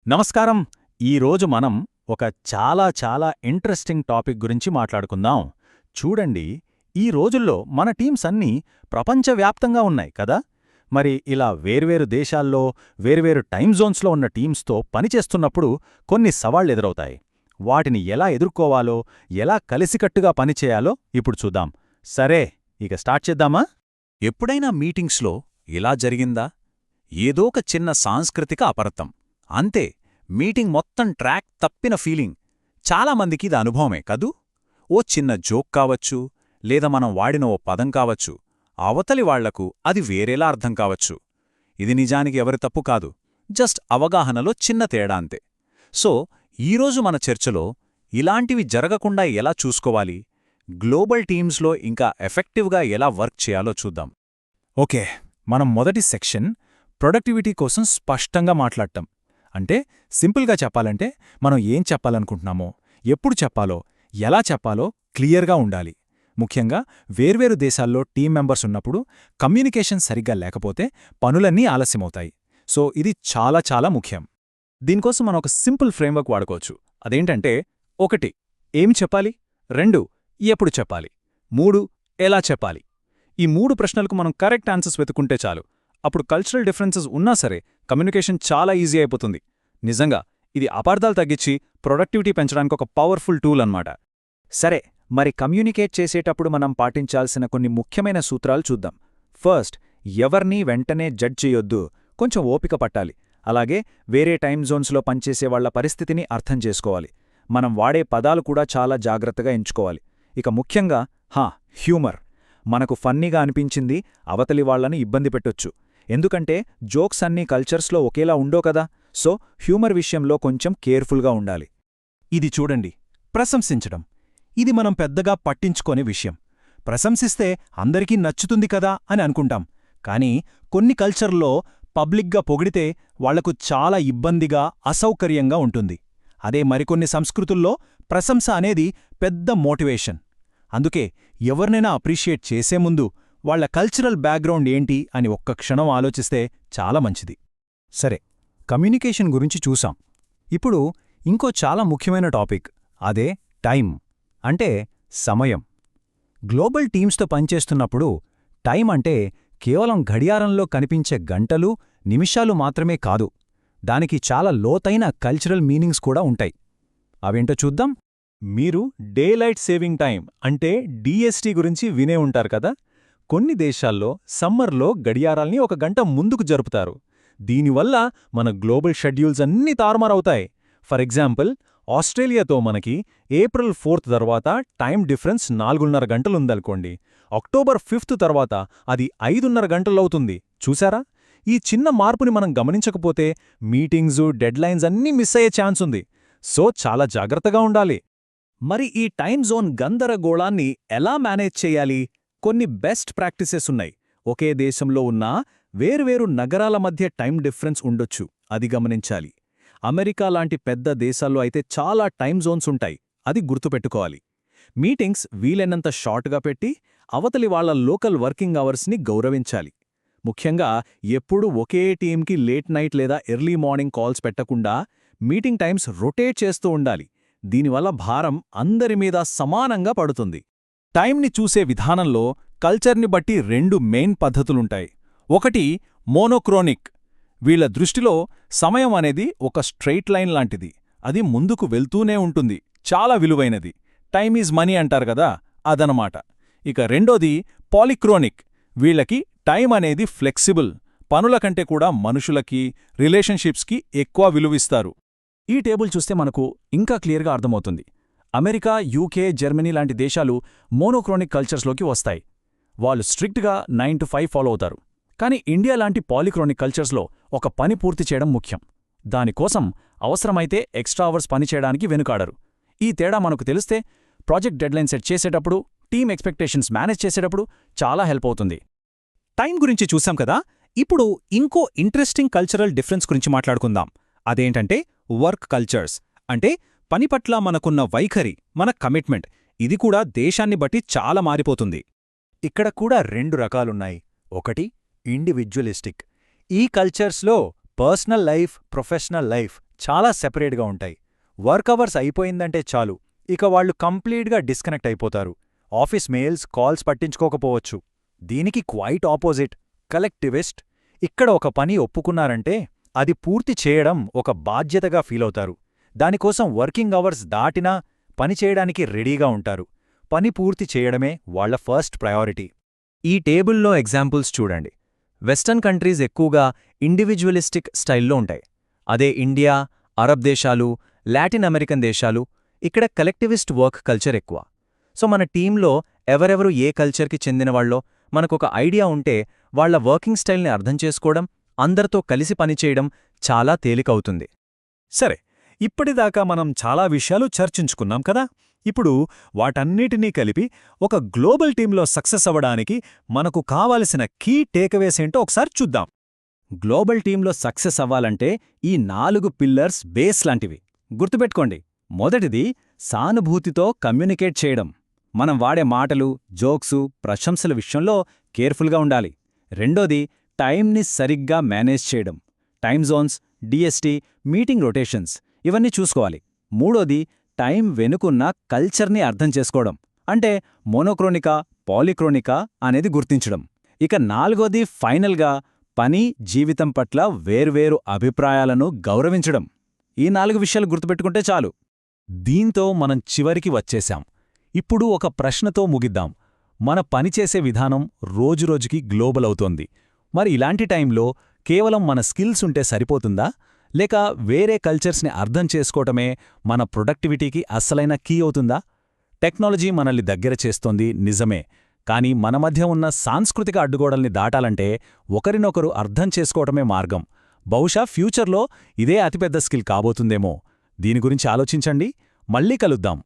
నమస్కారం. ఈరోజు మనం ఒక చాలా ఇంట్రెస్టింగ్ టాపిక్ గురించి మాట్లాడుకుందాం. చూడండి, ఈ రోజుల్లో మన టీమ్స్ అన్నీ ప్రపంచవ్యాప్తంగా ఉన్నాయి కదా. మరి ఇలా వేర్వేరు దేశాల్లో వేర్వేరు టైమ్ జోన్స్లో ఉన్న టీమ్స్తో పనిచేస్తున్నప్పుడు కొన్ని సవాళ్లెదురవుతాయి. వాటిని ఎలా ఎదుర్కోవాలో, ఎలా కలిసికట్టుగా పనిచేయాలో ఇప్పుడు చూద్దాం. సరే, ఇక స్టార్ట్ చేద్దామా? ఎప్పుడైనా మీటింగ్స్లో ఇలా జరిగిందా? ఏదో ఒక చిన్న సాంస్కృతిక అపరతం అంతే, మీటింగ్ మొత్తం ట్రాక్ తప్పిన ఫీలింగ్. చాలామందికి ఇది అనుభవమే కదూ. ఓ చిన్న జోక్ కావచ్చు, లేదా మనం వాడిన ఓ పదం కావచ్చు, అవతలి వాళ్లకు అది వేరేలా అర్థం కావచ్చు. ఇది నిజానికి ఎవరి తప్పు కాదు, జస్ట్ అవగాహనలో చిన్న తేడా అంతే. సో ఈరోజు మన చర్చలో ఇలాంటివి జరగకుండా ఎలా చూసుకోవాలి, గ్లోబల్ టీమ్స్లో ఇంకా ఎఫెక్టివ్గా ఎలా వర్క్ చేయాలో చూద్దాం. ఓకే, మనం మొదటి సెక్షన్ ప్రొడక్టివిటీ కోసం స్పష్టంగా మాట్లాడటం. అంటే సింపుల్గా చెప్పాలంటే మనం ఏం చెప్పాలనుకుంటున్నామో, ఎప్పుడు చెప్పాలో, ఎలా చెప్పాలో క్లియర్గా ఉండాలి. ముఖ్యంగా వేర్వేరు దేశాల్లో టీం మెంబర్స్ ఉన్నప్పుడు కమ్యూనికేషన్ సరిగ్గా లేకపోతే పనులన్నీ ఆలస్యమవుతాయి. సో ఇది చాలా ముఖ్యం. దీనికోసం మనం ఒక సింపుల్ ఫ్రేమ్వర్క్ వాడుకోవచ్చు. అదేంటంటే 1 ఏమి చెప్పాలి, 2 ఎప్పుడు చెప్పాలి, 3 ఎలా చెప్పాలి. ఈ 3 ప్రశ్నలకు మనం కరెక్ట్ ఆన్సర్స్ వెతుకుంటే చాలు. అప్పుడు కల్చరల్ డిఫరెన్సెస్ ఉన్నా సరే కమ్యూనికేషన్ చాలా ఈజీ అయిపోతుంది. నిజంగా ఇది అపార్థాలు తగ్గించి ప్రొడక్టివిటీ పెంచడానికి ఒక పవర్ఫుల్ టూల్ అన్నమాట. సరే, మరి కమ్యూనికేట్ చేసేటప్పుడు మనం పాటించాల్సిన కొన్ని ముఖ్యమైన సూత్రాలు చూద్దాం. ఫస్ట్, ఎవర్నీ వెంటనే జడ్జ్ చేయొద్దు, కొంచెం ఓపిక పట్టాలి. అలాగే వేరే టైమ్ జోన్స్లో పనిచేసేవాళ్ల పరిస్థితిని అర్థం చేసుకోవాలి. మనం వాడే పదాలు కూడా చాలా జాగ్రత్తగా ఎంచుకోవాలి. ఇక ముఖ్యంగా హ్యూమర్. మనకు ఫన్నీగా అనిపించింది అవతలి వాళ్లను ఇబ్బంది పెట్టొచ్చు. ఎందుకంటే జోక్స్ అన్నీ కల్చర్స్లో ఒకేలా ఉండో కదా. సో హ్యూమర్ విషయంలో కొంచెం కేర్ఫుల్గా ఉండాలి. ఇది చూడండి, ప్రశంసించడం. ఇది మనం పెద్దగా పట్టించుకోనే విషయం. ప్రశంసిస్తే అందరికీ నచ్చుతుంది కదా అని అనుకుంటాం. కానీ కొన్ని కల్చర్లో పబ్లిక్గా పొగిడితే వాళ్లకు చాలా ఇబ్బందిగా, అసౌకర్యంగా ఉంటుంది. అదే మరికొన్ని సంస్కృతుల్లో ప్రశంస అనేది పెద్ద మోటివేషన్. అందుకే ఎవరినైనా అప్రిషియేట్ చేసే ముందు వాళ్ల కల్చరల్ బ్యాక్గ్రౌండ్ ఏంటి అని ఒక్క క్షణం ఆలోచిస్తే చాలా మంచిది. సరే, కమ్యూనికేషన్ గురించి చూసాం. ఇప్పుడు ఇంకో చాలా ముఖ్యమైన టాపిక్, అదే టైం, అంటే సమయం. గ్లోబల్ టీమ్స్తో పనిచేస్తున్నప్పుడు టైం అంటే కేవలం గడియారంలో కనిపించే గంటలు, నిమిషాలు మాత్రమే కాదు. దానికి చాలా లోతైన కల్చరల్ మీనింగ్స్ కూడా ఉంటాయి. అవేంటో చూద్దాం. మీరు డే లైట్ సేవింగ్ టైం అంటే డిఎస్టీ గురించి వినే ఉంటారు కదా. కొన్ని దేశాల్లో సమ్మర్లో గడియారాల్ని 1 గంట ముందుకు జరుపుతారు. దీనివల్ల మన గ్లోబల్ షెడ్యూల్స్ అన్నీ తారుమారవుతాయి. ఫర్ ఎగ్జాంపుల్, ఆస్ట్రేలియాతో మనకి ఏప్రిల్ 4th తర్వాత టైం డిఫరెన్స్ 4:30 గంటలుందనుకోండి. అక్టోబర్ 5th తర్వాత అది 5:30 గంటలవుతుంది. చూసారా? ఈ చిన్న మార్పుని మనం గమనించకపోతే మీటింగ్సు, డెడ్లైన్స్ అన్నీ మిస్ అయ్యే ఛాన్స్ ఉంది. సో చాలా జాగ్రత్తగా ఉండాలి. మరి ఈ టైమ్ జోన్ గందరగోళాన్ని ఎలా మేనేజ్ చేయాలి? కొన్ని బెస్ట్ ప్రాక్టీసెస్ ఉన్నాయి. ఒకే దేశంలో ఉన్నా వేర్వేరు నగరాల మధ్య టైం డిఫరెన్స్ ఉండొచ్చు, అది గమనించాలి. అమెరికా లాంటి పెద్ద దేశాల్లో అయితే చాలా టైమ్ జోన్స్ ఉంటాయి, అది గుర్తుపెట్టుకోవాలి. మీటింగ్స్ వీలైనంత షార్ట్గా పెట్టి అవతలి వాళ్ల లోకల్ వర్కింగ్ అవర్స్ని గౌరవించాలి. ముఖ్యంగా ఎప్పుడూ ఒకే టీంకి లేట్ నైట్ లేదా ఎర్లీ మార్నింగ్ కాల్స్ పెట్టకుండా మీటింగ్ టైమ్స్ రొటేట్ చేస్తూ ఉండాలి. దీనివల్ల భారం అందరి మీద సమానంగా పడుతుంది. టైంని చూసే విధానంలో కల్చర్ని బట్టి 2 మెయిన్ పద్ధతులుంటాయి. ఒకటి మోనోక్రోనిక్. వీళ్ల దృష్టిలో సమయం అనేది ఒక స్ట్రెయిట్ లైన్ లాంటిది, అది ముందుకు వెళ్తూనే ఉంటుంది, చాలా విలువైనది. టైమ్ ఈజ్ మనీ అంటారు కదా, అదనమాట. ఇక రెండోది పాలిక్రోనిక్. వీళ్లకి టైం అనేది ఫ్లెక్సిబుల్, పనుల కంటే కూడా మనుషులకి, రిలేషన్షిప్స్కి ఎక్కువ విలువిస్తారు. ఈ టేబుల్ చూస్తే మనకు ఇంకా క్లియర్గా అర్థమవుతుంది. అమెరికా, యూకే, జర్మనీ లాంటి దేశాలు మోనోక్రోనిక్ కల్చర్స్లోకి వస్తాయి. వాళ్ళు స్ట్రిక్ట్గా 9 to 5 ఫాలో అవుతారు. కానీ ఇండియా లాంటి పాలిక్రోనిక్ కల్చర్స్లో ఒక పని పూర్తి చేయడం ముఖ్యం. దానికోసం అవసరమైతే ఎక్స్ట్రా అవర్స్ పనిచేయడానికి వెనుకాడరు. ఈ తేడా మనకు తెలిస్తే ప్రాజెక్ట్ డెడ్లైన్ సెట్ చేసేటప్పుడు, టీమ్ ఎక్స్పెక్టేషన్స్ మేనేజ్ చేసేటప్పుడు చాలా హెల్ప్ అవుతుంది. టైం గురించి చూసాం కదా. ఇప్పుడు ఇంకో ఇంట్రెస్టింగ్ కల్చరల్ డిఫరెన్స్ గురించి మాట్లాడుకుందాం. అదేంటంటే వర్క్ కల్చర్స్. అంటే పని పట్ల మనకున్న వైఖరి, మన కమిట్మెంట్, ఇది కూడా దేశాన్ని బట్టి చాలా మారిపోతుంది. ఇక్కడ కూడా 2 రకాలున్నాయి. ఒకటి ఇండివిడ్యువలిస్టిక్. ఈ కల్చర్స్లో పర్సనల్ లైఫ్, ప్రొఫెషనల్ లైఫ్ చాలా సెపరేట్గా ఉంటాయి. వర్క్ అవర్స్ అయిపోయిందంటే చాలు, ఇక వాళ్ళు కంప్లీట్గా డిస్కనెక్ట్ అయిపోతారు. ఆఫీస్ మెయిల్స్, కాల్స్ పట్టించుకోకపోవచ్చు. దీనికి క్వైట్ ఆపోజిట్ కలెక్టివిస్ట్. ఇక్కడ ఒక పని ఒప్పుకున్నారంటే అది పూర్తి చేయడం ఒక బాధ్యతగా ఫీలవుతారు. దానికోసం వర్కింగ్ అవర్స్ దాటినా పనిచేయడానికి రెడీగా ఉంటారు. పని పూర్తి చేయడమే వాళ్ల ఫస్ట్ ప్రయారిటీ. ఈ టేబుల్లో ఎగ్జాంపుల్స్ చూడండి. వెస్టర్న్ కంట్రీస్ ఎక్కువగా ఇండివిజువలిస్టిక్ స్టైల్లో ఉంటాయి. అదే ఇండియా, అరబ్ దేశాలు, లాటిన్ అమెరికన్ దేశాలు ఇక్కడ కలెక్టివిస్ట్ వర్క్ కల్చర్ ఎక్కువ. సో మన టీంలో ఎవరెవరు ఏ కల్చర్కి చెందినవాళ్ళో మనకొక ఐడియా ఉంటే వాళ్ల వర్కింగ్ స్టైల్ని అర్థం చేసుకోవడం, అందరితో కలిసి పనిచేయడం చాలా తేలికవుతుంది. సరే, ఇప్పటిదాకా మనం చాలా విషయాలు చర్చించుకున్నాం కదా. ఇప్పుడు వాటన్నిటినీ కలిపి ఒక గ్లోబల్ టీంలో సక్సెస్ అవ్వడానికి మనకు కావాల్సిన కీ టేకవేస్ ఏంటో ఒకసారి చూద్దాం. గ్లోబల్ టీంలో సక్సెస్ అవ్వాలంటే ఈ 4 పిల్లర్స్ బేస్ లాంటివి. గుర్తుపెట్టుకోండి. మొదటిది సానుభూతితో కమ్యూనికేట్ చేయడం. మనం వాడే మాటలు, జోక్సు, ప్రశంసల విషయంలో కేర్ఫుల్గా ఉండాలి. రెండోది టైంని సరిగ్గా మేనేజ్ చేయడం. Time Jones, DST, meeting rotations ఇవన్నీ చూసుకోవాలి. మూడోది టైం వెనుకున్న కల్చర్ని అర్థం చేసుకోవడం. అంటే మోనోక్రోనికా, పాలిక్రోనికా అనేది గుర్తించడం. ఇక నాలుగోది ఫైనల్గా పని, జీవితం పట్ల వేర్వేరు అభిప్రాయాలను గౌరవించడం. ఈ 4 విషయాలు గుర్తుపెట్టుకుంటే చాలు. దీంతో మనం చివరికి వచ్చేశాం. ఇప్పుడు ఒక ప్రశ్నతో ముగిద్దాం. మన పనిచేసే విధానం రోజురోజుకి గ్లోబల్ అవుతోంది. మరి ఇలాంటి టైంలో కేవలం మన స్కిల్స్ ఉంటే సరిపోతుందా? లేక వేరే కల్చర్స్ని అర్థం చేసుకోవటమే మన ప్రొడక్టివిటీకి అస్సలైన కీ అవుతుందా? టెక్నాలజీ మనల్ని దగ్గర చేస్తోంది నిజమే, కానీ మన మధ్య ఉన్న సాంస్కృతిక అడ్డుగోడల్ని దాటాలంటే ఒకరినొకరు అర్థం చేసుకోవటమే మార్గం. బహుశా ఫ్యూచర్లో ఇదే అతిపెద్ద స్కిల్ కాబోతుందేమో. దీని గురించి ఆలోచించండి. మళ్ళీ కలుద్దాం.